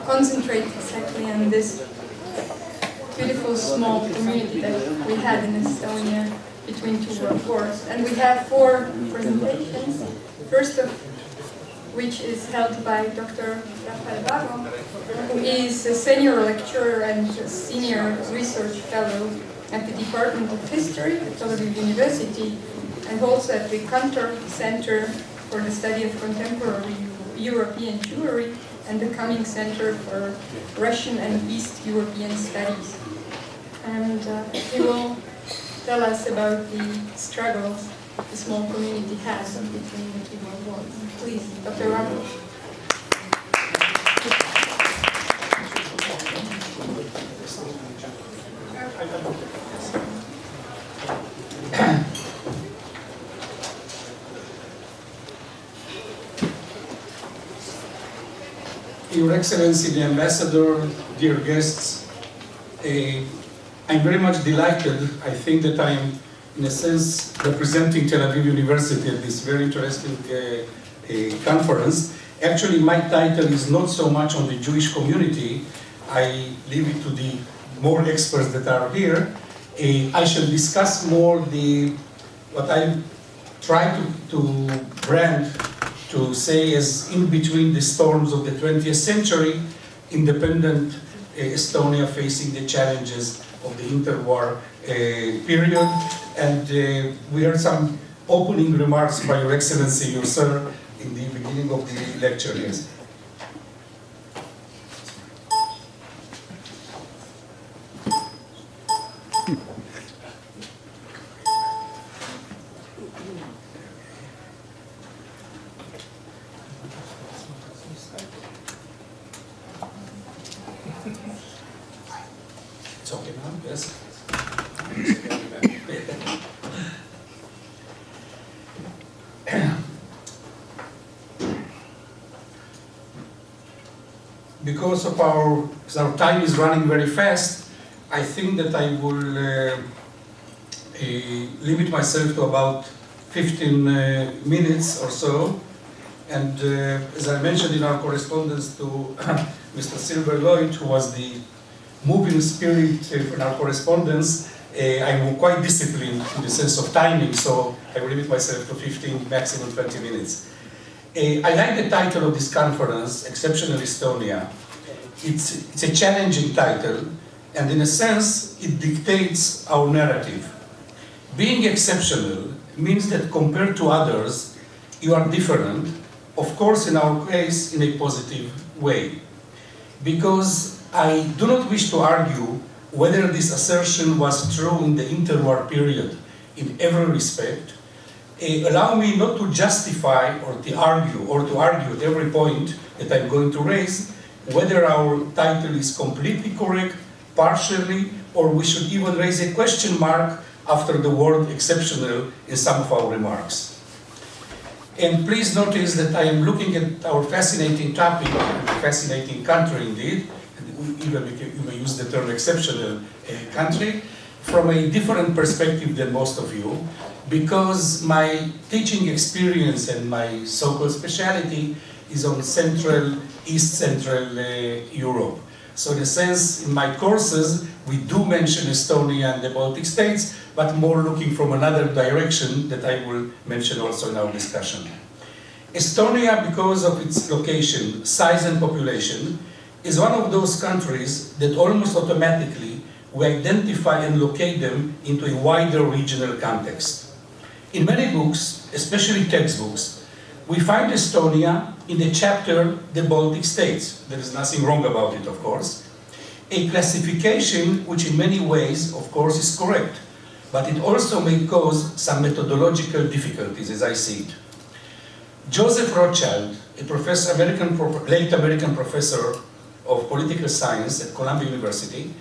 concentrate exactly on this beautiful small community that we had in Estonia between two world wars. And we have 4 presentations, first of which is held by Dr. Raphael Vago, who is a senior lecturer and a senior research fellow at the Department of History at Tel Aviv University, and also at the Kantor Center for the Study of Contemporary European Jewry and the Cummings Center for Russian and East European Studies. And he will tell us about the struggles the small community has between the two world wars. Please, Dr. Ramos. Your Excellency, the Ambassador, dear guests, I'm very much delighted. I think that I am, in a sense, representing Tel Aviv University at this very interesting conference. Actually, my title is not so much on the Jewish community. I leave it to the more experts that are here. I shall discuss more what I try to brand, to say as in between the storms of the 20th century, independent Estonia facing the challenges of the interwar period. And we heard some opening remarks by Your Excellency, you sir, in the beginning of the lecture. Yes. It's okay now, yes? Because of our time is running very fast, I think that I will limit myself to about 15 minutes or so. And as I mentioned in our correspondence to Mr. Silver Lloyd, who was the moving spirit in our correspondence, I'm quite disciplined in the sense of timing, so I will limit myself to 15, maximum 20 minutes. I like the title of this conference, Exceptional Estonia. It's a challenging title, and in a sense, it dictates our narrative. Being exceptional means that compared to others, you are different, of course, in our case, in a positive way. Because I do not wish to argue whether this assertion was true in the interwar period in every respect. Allow me not to justify or to argue at every point that I'm going to raise whether our title is completely correct, partially, or we should even raise a question mark after the word exceptional in some of our remarks. And please notice that I am looking at our fascinating topic, and a fascinating country indeed, and even you may use the term exceptional country, from a different perspective than most of you, because my teaching experience and my so-called specialty is on East Central Europe. So in a sense, in my courses, we do mention Estonia and the Baltic states, but more looking from another direction that I will mention also in our discussion. Estonia, because of its location, size and population, is one of those countries that almost automatically we identify and locate them into a wider regional context. In many books, especially textbooks, we find Estonia in the chapter, the Baltic states. There is nothing wrong about it, of course. A classification which in many ways, of course, is correct, but it also may cause some methodological difficulties as I see it. Joseph Rothschild, a late American professor of political science at Columbia University,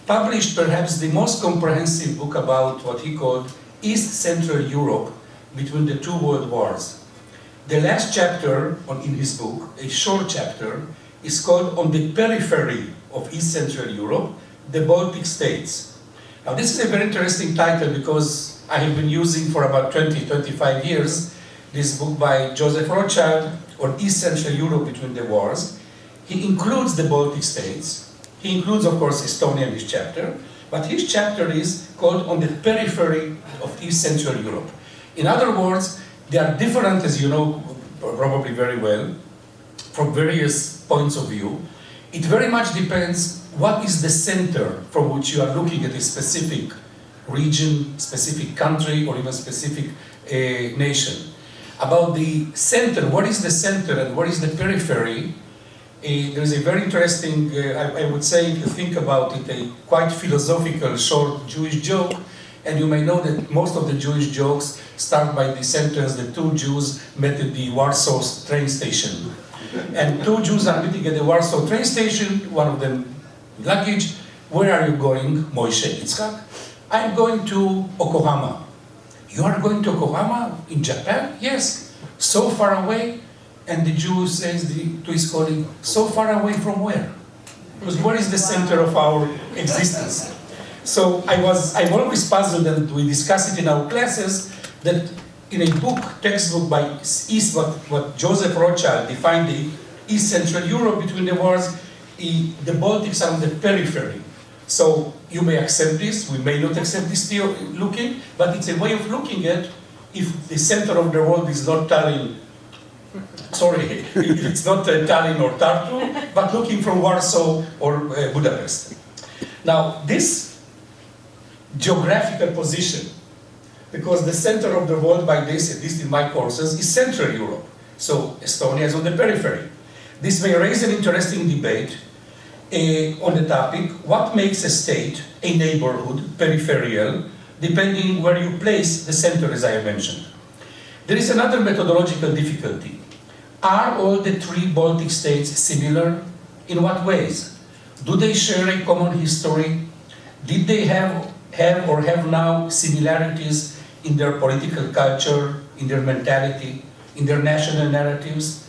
published perhaps the most comprehensive book about what he called East Central Europe between the two world wars. The last chapter in his book, a short chapter, is called On the Periphery of East Central Europe, the Baltic States. Now this is a very interesting title because I have been using for about 20-25 years this book by Joseph Rothschild on East Central Europe between the wars. he includes the Baltic states. He includes, of course, Estonia in his chapter, but his chapter is called On the Periphery of East Central Europe. In other words, they are different, as you know probably very well, from various points of view. It very much depends what is the center from which you are looking at a specific region, specific country, or even specific nation. About the center, what is the center and what is the periphery? There is a very interesting, I would say, if you think about it, a quite philosophical, short Jewish joke, and you may know that most of the Jewish jokes start by the sentence that two Jews met at the Warsaw train station. And two Jews are meeting at the Warsaw train station, one of them with luggage. Where are you going, Moshe Yitzchak? I'm going to Yokohama. You are going to Yokohama in Japan? Yes. So far away? And the Jew says to his colleague, so far away from where? Because where is the center of our existence? So I'm always puzzled, and we discuss it in our classes, that in a textbook by East, what Joseph Rothschild defined the East Central Europe between the wars, the Baltics are on the periphery. So you may accept this, we may not accept this looking, but it's a way of looking at if the center of the world is not Tallinn, sorry, it's not Tallinn or Tartu, but looking from Warsaw or Budapest. Now, this geographical position, because the center of the world by this, at least in my courses, is Central Europe. So Estonia is on the periphery. This may raise an interesting debate on the topic, what makes a state, a neighborhood, peripheral, depending where you place the center, as I have mentioned. There is another methodological difficulty. Are all the three Baltic states similar? In what ways? Do they share a common history? Did they have or have now similarities in their political culture, in their mentality, in their national narratives?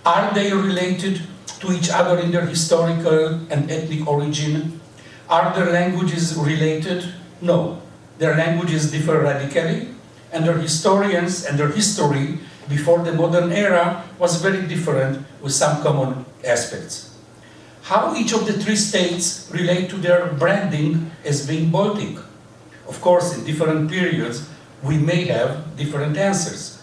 Are they related to each other in their historical and ethnic origin? Are their languages related? No. Their languages differ radically, and their historians and their history before the modern era was very different with some common aspects. How each of the three states relate to their branding as being Baltic? Of course, in different periods, we may have different answers.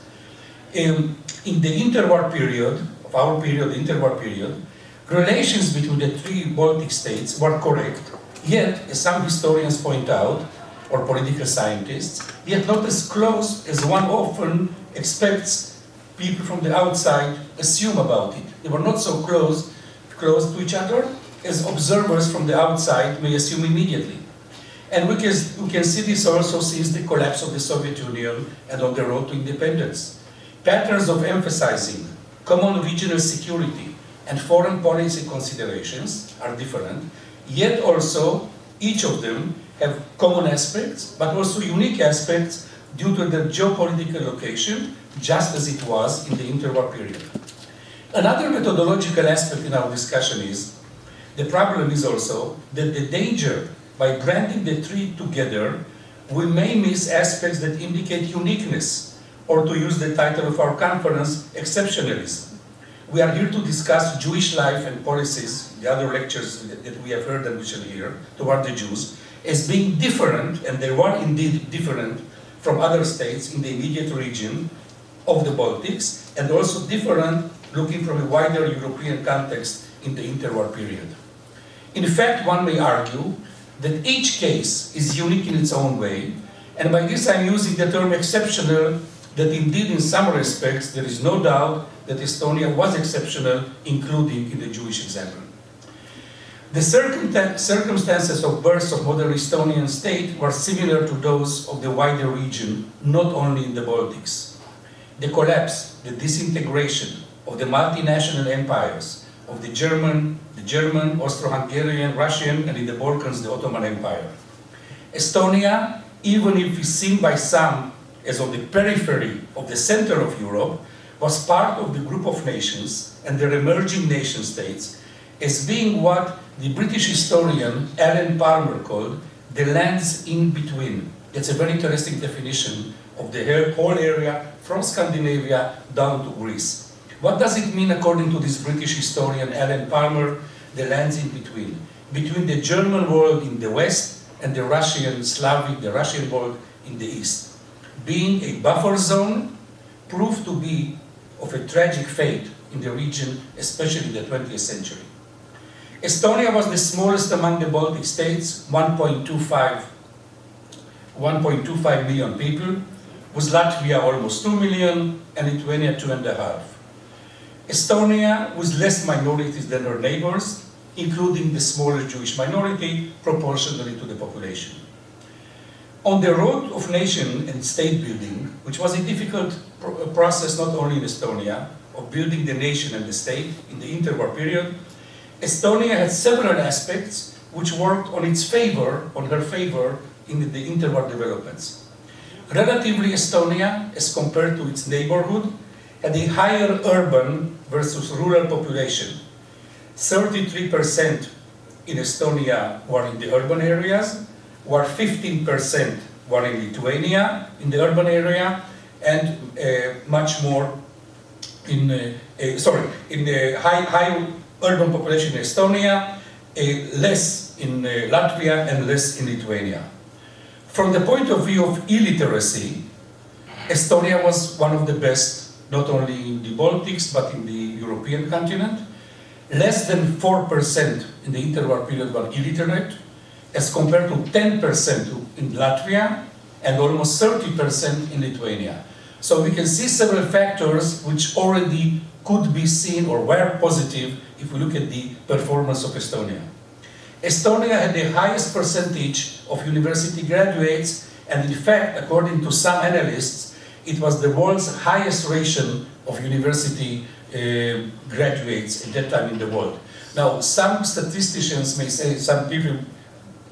In the interwar period, of our period, the interwar period, relations between the three Baltic states were correct, yet, as some historians point out, or political scientists, yet not as close as one often expects people from the outside assume about it. They were not so close to each other as observers from the outside may assume immediately. And we can see this also since the collapse of the Soviet Union and on the road to independence. Patterns of emphasizing common regional security and foreign policy considerations are different, yet also each of them have common aspects, but also unique aspects due to their geopolitical location, just as it was in the interwar period. Another methodological aspect in our discussion is, the problem is also that the danger by branding the three together, we may miss aspects that indicate uniqueness, or to use the title of our conference, exceptionalism. We are here to discuss Jewish life and policies, the other lectures that we have heard and we shall hear, toward the Jews, as being different, and they were indeed different from other states in the immediate region of the Baltics, and also different looking from a wider European context in the interwar period. In fact, one may argue that each case is unique in its own way, and by this I'm using the term exceptional, that indeed in some respects there is no doubt that Estonia was exceptional, including in the Jewish example. The circumstances of birth of modern Estonian state were similar to those of the wider region, not only in the Baltics. The collapse, the disintegration of the multinational empires of the German, Austro-Hungarian, Russian, and in the Balkans, the Ottoman Empire. Estonia, even if it's seen by some as on the periphery of the center of Europe, was part of the group of nations and their emerging nation states as being what the British historian Alan Palmer called the lands in between. That's a very interesting definition of the whole area from Scandinavia down to Greece. What does it mean according to this British historian Alan Palmer, the lands in between? Between the German world in the west and the Russian Slavic, the Russian world in the east. Being a buffer zone proved to be of a tragic fate in the region, especially in the 20th century. Estonia was the smallest among the Baltic states, 1.25 million people, with Latvia almost 2 million and Lithuania 2.5. Estonia with less minorities than her neighbors, including the smaller Jewish minority proportionally to the population. On the road of nation and state building, which was a difficult process not only in Estonia, of building the nation and the state in the interwar period, Estonia had several aspects which worked on its favor, on her favor in the interwar developments. Relatively, Estonia, as compared to its neighborhood, had a higher urban versus rural population. 33% in Estonia were in the urban areas, while 15% were in Lithuania, in the urban area, and much more in the high urban population in Estonia, less in Latvia, and less in Lithuania. From the point of view of illiteracy, Estonia was one of the best, not only in the Baltics, but in the European continent. Less than 4% in the interwar period were illiterate, as compared to 10% in Latvia and almost 30% in Lithuania. So we can see several factors which already could be seen or were positive if we look at the performance of Estonia. Estonia had the highest percentage of university graduates, and in fact, according to some analysts, it was the world's highest ratio of university graduates at that time in the world. Now, some statisticians may say, some people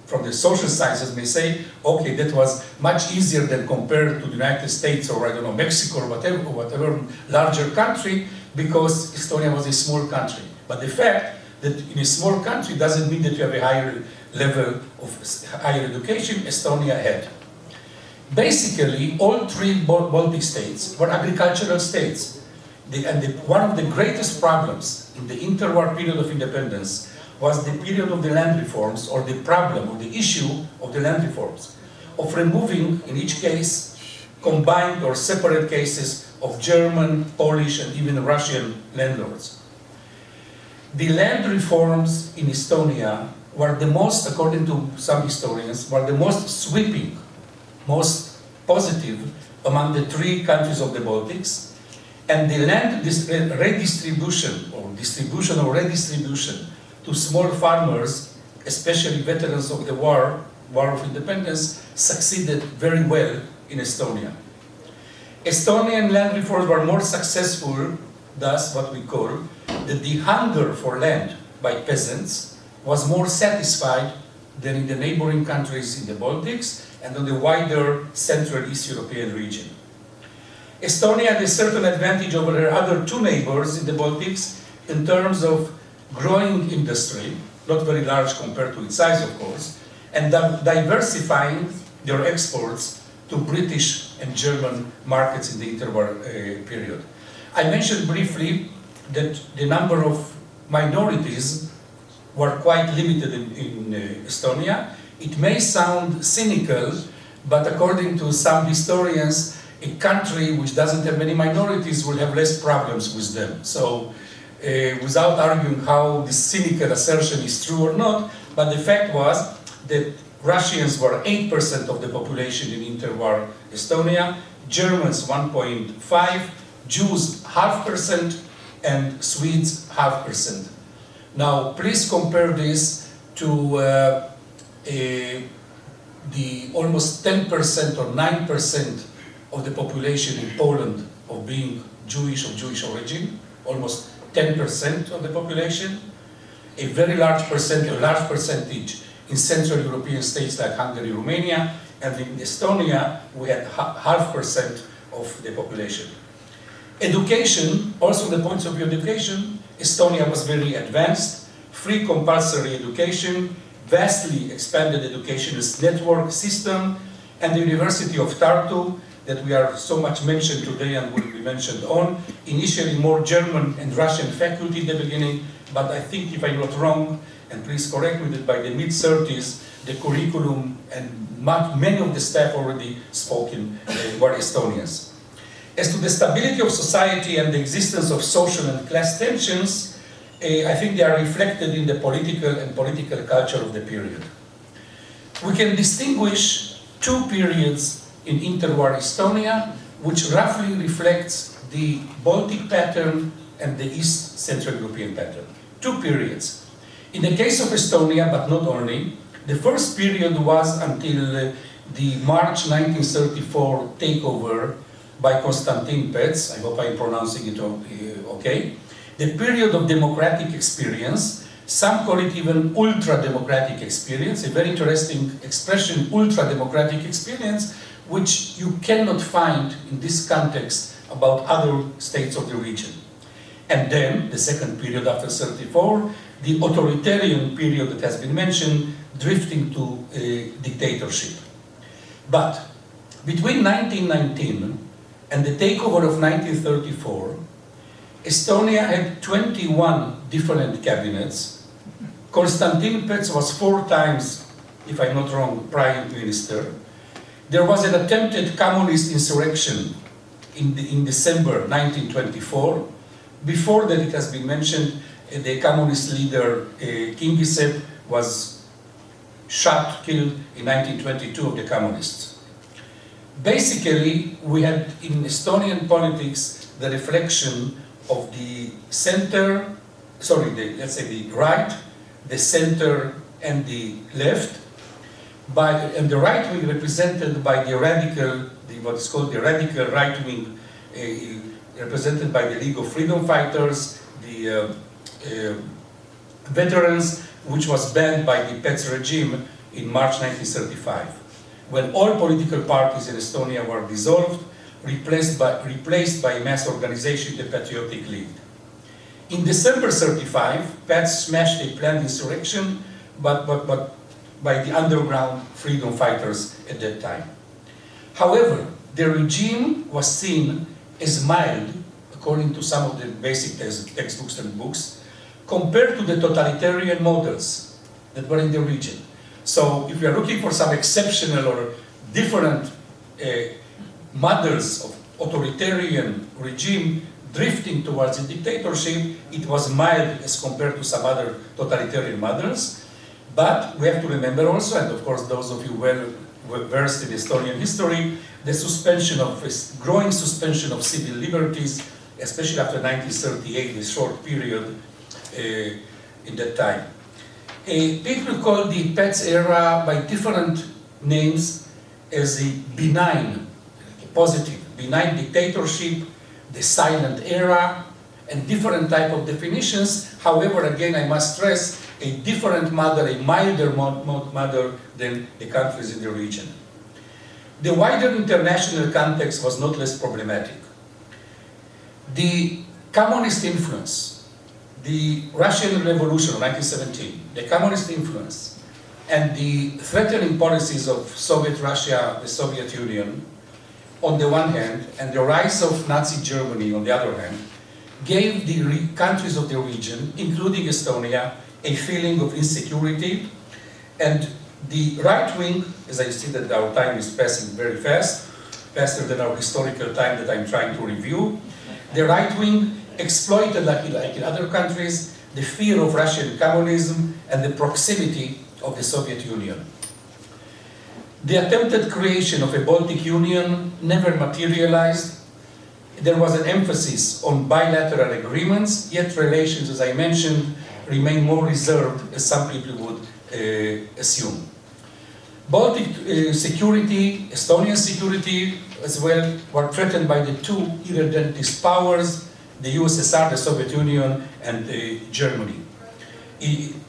from the social sciences may say, okay, that was much easier than compared to the United States or, I don't know, Mexico or whatever larger country, because Estonia was a small country. But the fact that in a small country doesn't mean that you have a higher level of higher education. Estonia had. Basically, all three Baltic states were agricultural states. One of the greatest problems in the interwar period of independence was the period of the land reforms, or the problem, or the issue of the land reforms, of removing, in each case, combined or separate cases of German, Polish, and even Russian landlords. The land reforms in Estonia were the most, according to some historians, were the most sweeping, most positive among the three countries of the Baltics, and the land redistribution to small farmers, especially veterans of the War of Independence, succeeded very well in Estonia. Estonian land reforms were more successful, thus what we call that the hunger for land by peasants was more satisfied than in the neighboring countries in the Baltics and in the wider Central East European region. Estonia had a certain advantage over her other two neighbors in the Baltics in terms of growing industry, not very large compared to its size, of course, and diversifying their exports to British and German markets in the interwar period. I mentioned briefly that the number of minorities were quite limited in Estonia. It may sound cynical, but according to some historians, a country which doesn't have many minorities will have less problems with them. So, without arguing how this cynical assertion is true or not, but the fact was that Russians were 8% of the population in interwar Estonia, Germans 1.5%, Jews 0.5%, and Swedes 0.5%. Now, please compare this to the almost 10% or 9% of the population in Poland of being Jewish or Jewish origin, almost 10% of the population, a very large percentage in Central European states like Hungary, Romania, and in Estonia we had 0.5% of the population. Education, also from the point of view of education, Estonia was very advanced, free compulsory education, vastly expanded educationist network system, and the University of Tartu that we are so much mentioned today and will be mentioned on. Initially more German and Russian faculty in the beginning, but I think if I'm not wrong, and please correct me, that by the mid-30s, the curriculum and many of the staff already were Estonians. As to the stability of society and the existence of social and class tensions, I think they are reflected in the political culture of the period. We can distinguish two periods in interwar Estonia, which roughly reflects the Baltic pattern and the East Central European pattern. Two periods. In the case of Estonia, but not only, the first period was until the March 1934 takeover by Konstantin Pets, I hope I'm pronouncing it okay, the period of democratic experience. Some call it even ultra-democratic experience, a very interesting expression, ultra-democratic experience, which you cannot find in this context about other states of the region. And then, the second period after 34, the authoritarian period that has been mentioned, drifting to dictatorship. But between 1919 and the takeover of 1934, Estonia had 21 different cabinets. Konstantin Pets was 4 times, if I'm not wrong, prime minister. There was an attempted communist insurrection in December 1924. Before that, it has been mentioned, the communist leader Kingisepp was killed in 1922 of the communists. Basically, we had in Estonian politics the reflection of the center, let's say the right, the center, and the left, and the right wing represented by the radical, what is called the radical right wing, represented by the League of Freedom Fighters, the veterans, which was banned by the Pets regime in March 1935, when all political parties in Estonia were dissolved, replaced by a mass organization, the Patriotic League. In December 1935, Pets smashed a planned insurrection, but by the underground freedom fighters at that time. However, the regime was seen as mild, according to some of the basic textbooks and books, compared to the totalitarian models that were in the region. So if we are looking for some exceptional or different models of authoritarian regime drifting towards a dictatorship, it was mild as compared to some other totalitarian models. But we have to remember also, and of course those of you well versed in Estonian history, the growing suspension of civil liberties, especially after 1938, a short period in that time. People call the Pets era by different names as a benign, positive, benign dictatorship, the silent era, and different type of definitions. However, again, I must stress, a different model, a milder model than the countries in the region. The wider international context was not less problematic. The communist influence, the Russian Revolution of 1917, the communist influence, and the threatening policies of Soviet Russia, the Soviet Union, on the one hand, and the rise of Nazi Germany on the other hand, gave the countries of the region, including Estonia, a feeling of insecurity, and the right wing, as I see that our time is passing very fast, faster than our historical time that I'm trying to review, the right wing exploited, like in other countries, the fear of Russian communism and the proximity of the Soviet Union. The attempted creation of a Baltic Union never materialized. There was an emphasis on bilateral agreements, yet relations, as I mentioned, remain more reserved, as some people would assume. Baltic security, Estonian security as well, were threatened by the two irredentist powers, the USSR, the Soviet Union, and Germany.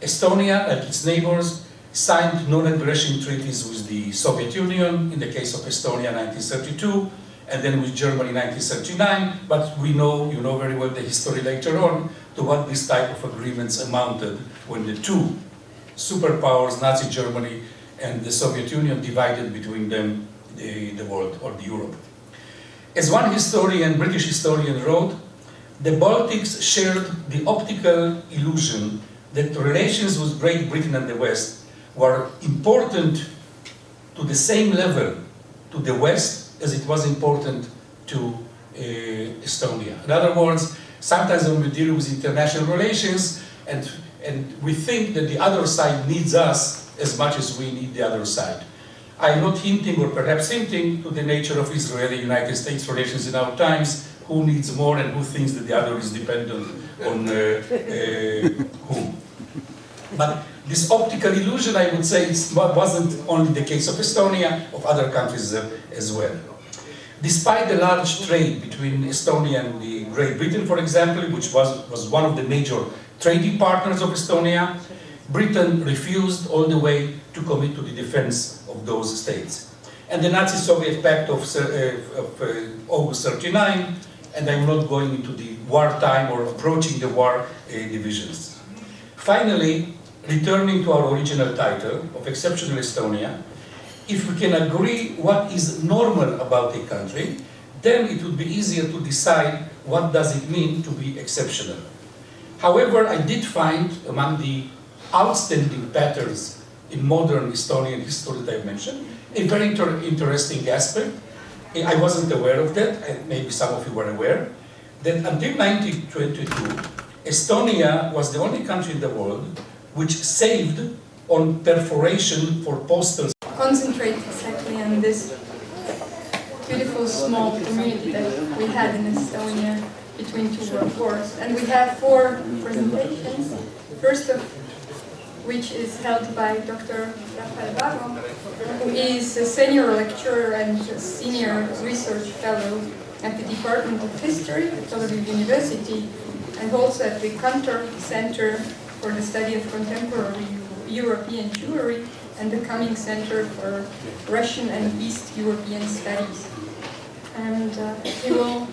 Estonia, like its neighbors, signed non-aggression treaties with the Soviet Union, in the case of Estonia 1932, and then with Germany 1939, but you know very well the history later on, to what this type of agreements amounted when the two superpowers, Nazi Germany and the Soviet Union, divided between them the world, or the Europe. As one historian, British historian, wrote, the Baltics shared the optical illusion that relations with Great Britain and the West were important to the same level to the West as it was important to Estonia. In other words, sometimes when we deal with international relations and we think that the other side needs us as much as we need the other side. I'm not hinting, or perhaps hinting, to the nature of Israeli-United States relations in our times, who needs more and who thinks that the other is dependent on whom. But this optical illusion, I would say, wasn't only the case of Estonia, of other countries as well. Despite the large trade between Estonia and the Great Britain, for example, which was one of the major trading partners of Estonia, Britain refused all the way to commit to the defense of those states. And the Nazi-Soviet Pact of August 39, and I'm not going into the wartime or approaching the war divisions. Finally, returning to our original title of Exceptional Estonia, if we can agree what is normal about a country, then it would be easier to decide what does it mean to be exceptional. However, I did find among the outstanding patterns in modern Estonian history that I mentioned a very interesting aspect. I wasn't aware of that, and maybe some of you were aware, that until 1922, Estonia was the only country in the world which saved on perforation for postal. Concentrate exactly on this beautiful small community that we had in Estonia between two world wars. And we have 4 presentations, first of which is held by Dr. Raphael Vago, who is a senior lecturer and a senior research fellow at the Department of History at Tel Aviv University, and also at the Kantor Center for the Study of Contemporary European Jewry and the Cummings Center for Russian and East European Studies. And he will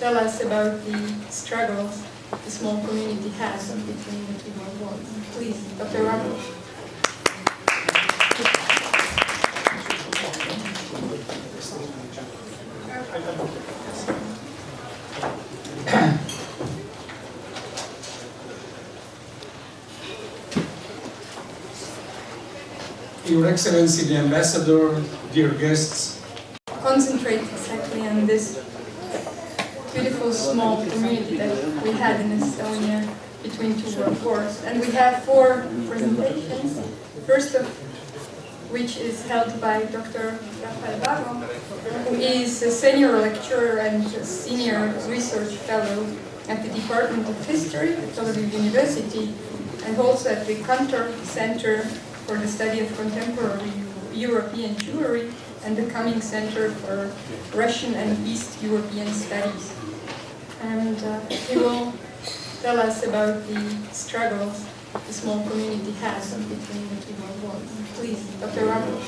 tell us about the struggles the small community has between the two world wars. Please, Dr. Vago. Your Excellency, the Ambassador, dear guests. Concentrate exactly on this beautiful small community that we had in Estonia between two world wars. And we have 4 presentations, first of which is held by Dr. Raphael Vago, who is a senior lecturer and a senior research fellow at the Department of History at Tel Aviv University, and also at the Kantor Center for the Study of Contemporary European Jewry and the Cummings Center for Russian and East European Studies. And he will tell us about the struggles the small community has between the two world wars. Please, Dr. Vago.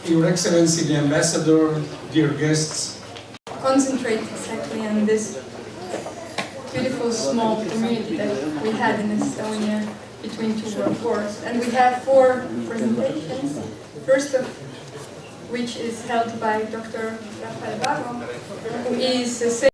Your Excellency, the Ambassador, dear guests. Concentrate exactly on this beautiful small community that we had in Estonia between two world wars. And we have 4 presentations, first of which is held by Dr. Raphael Vago, who is a